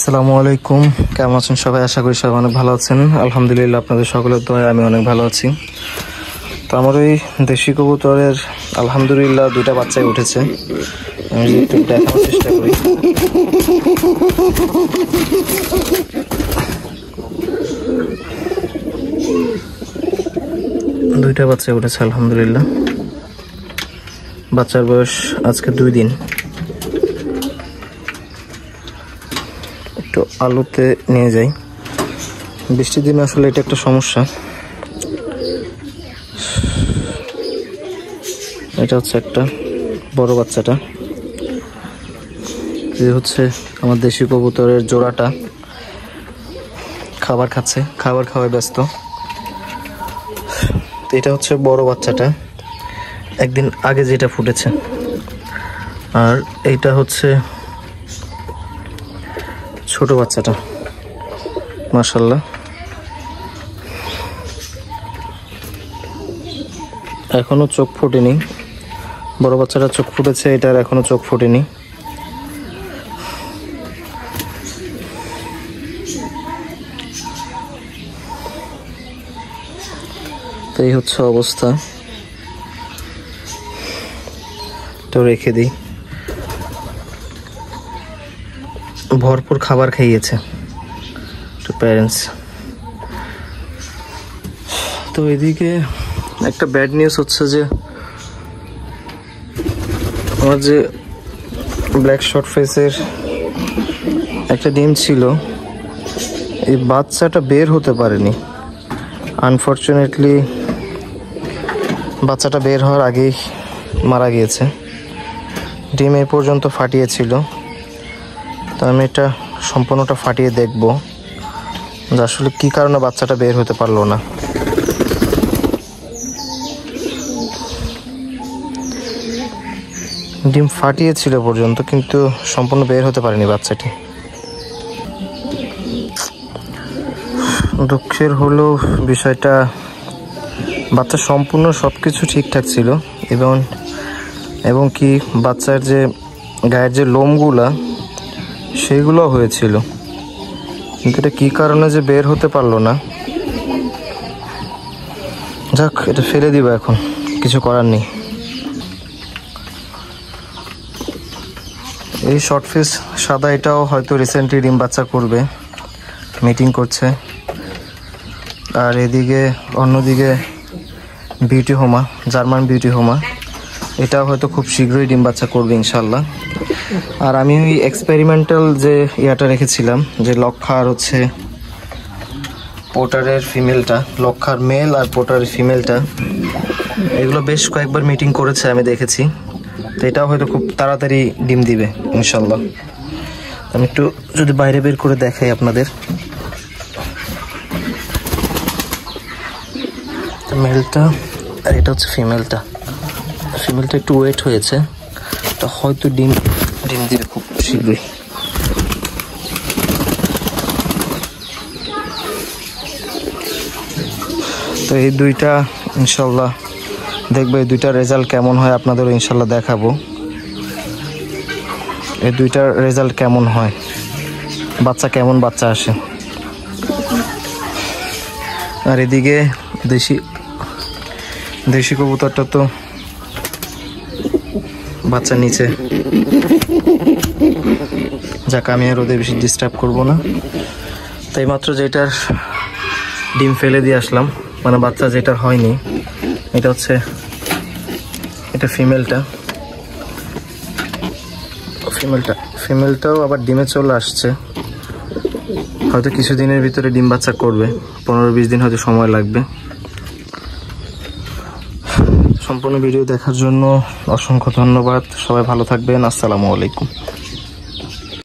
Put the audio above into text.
আসসালামু আলাইকুম, কেমন আছেন সবাই? আশা করি সবাই অনেক ভালো আছেন। আলহামদুলিল্লাহ, আপনাদের সকলের দোয়ায় আমি অনেক ভালো আছি। তো আমার ওই দেশি কবুতরের আলহামদুলিল্লাহ 2টা বাচ্চাই উঠেছে। আমি যদি একটু দেখানোর চেষ্টা করি। দুইটা বাচ্চাই উঠেছে আলহামদুলিল্লাহ। বাচ্চার বয়স আজকে 2 দিন। একটু আলোতে নিয়ে যাই, বৃষ্টির দিনে আসলে এটা একটা সমস্যা। এটা হচ্ছে একটা বড় বাচ্চাটা, এই হচ্ছে আমার দেশি কবুতরের জোড়াটা। খাবার খাচ্ছে, খাবার খাওয়ায় ব্যস্ত। এটা হচ্ছে বড় বাচ্চাটা, একদিন আগে যেটা ফুটেছে। আর এইটা হচ্ছে ছোট বাচ্চাটা, মাশাআল্লাহ। এখনো চোখ ফুটেনি। বড় বাচ্চাটা চোখ ফুটেছে, এটার এখনো চোখ ফুটেনি। তো এই হচ্ছে অবস্থা। তো রেখে দিই। ভরপুর খাবার খাইয়েছে তো প্যারেন্টস। তো এদিকে একটা ব্যাড নিউজ হচ্ছে যে আমার যে ব্ল্যাক শর্ট ফেসের একটা ডিম ছিল, এই বাচ্চাটা বের হতে পারেনি। আনফর্চুনেটলি বাচ্চাটা বের হওয়ার আগেই মারা গিয়েছে। ডিম এই পর্যন্ত ফাটিয়েছিল। তো আমি এটা সম্পূর্ণটা ফাটিয়ে দেখব যে আসলে কী কারণে বাচ্চাটা বের হতে পারলো না। ডিম ফাটিয়েছিল পর্যন্ত, কিন্তু সম্পূর্ণ বের হতে পারেনি বাচ্চাটি। দুঃখের হলো বিষয়টা, বাচ্চা সম্পূর্ণ সব কিছু ঠিকঠাক ছিল এবং কি বাচ্চার যে গায়ের যে লোমগুলা সেইগুলো হয়েছিল, কিন্তু এটা কী কারণে যে বের হতে পারলো না। যাক, এটা ফেলে দিব, এখন কিছু করার নেই। এই শর্ট ফেস সাদা এটাও হয়তো রিসেন্টলি ডিম বাচ্চা করবে, মিটিং করছে। আর এদিকে অন্যদিকে বিউটি হোমা, জার্মান বিউটি হোমা, এটাও হয়তো খুব শীঘ্রই ডিম বাচ্চা করবে ইনশাল্লাহ। আর আমি ওই এক্সপেরিমেন্টাল যে ইয়াটা রেখেছিলাম, যে লক্ষার হচ্ছে পোটারের ফিমেলটা, লক্ষার মেল আর পোটারের ফিমেলটা, এগুলো বেশ কয়েকবার মিটিং করেছে, আমি দেখেছি। তো এটাও হয়তো খুব তাড়াতাড়ি ডিম দিবে ইনশাল্লাহ। আমি একটু যদি বাইরে বের করে দেখাই আপনাদের। মেলটা আর এটা হচ্ছে ফিমেলটা। ফিমেলটা একটু ওয়েট হয়েছে, তো হয়তো ডিম দিবে খুব শীঘ্রই। তো এই দুইটা ইনশাল্লাহ দেখবো, এই দুইটার রেজাল্ট কেমন হয় আপনাদেরও ইনশাল্লাহ দেখাবো। এই দুইটার রেজাল্ট কেমন হয়, কেমন বাচ্চা আসে। আর এদিকে দেশি কবুতরটা তো বাচ্চা নিচে। যাক, আমি আর ওদের বেশি ডিস্টার্ব করবো না। তাই মাত্র যেটার ডিম ফেলে দিয়ে আসলাম, মানে বাচ্চা যেটার হয়নি, এটা হচ্ছে এটা ফিমেলটাও আবার ডিমে চলে আসছে। হয়তো কিছুদিনের ভিতরে ডিম বাচ্চা করবে, 15-20 দিন হয়তো সময় লাগবে। সম্পূর্ণ ভিডিও দেখার জন্য অসংখ্য ধন্যবাদ। সবাই ভালো থাকবেন। আসসালামু আলাইকুম।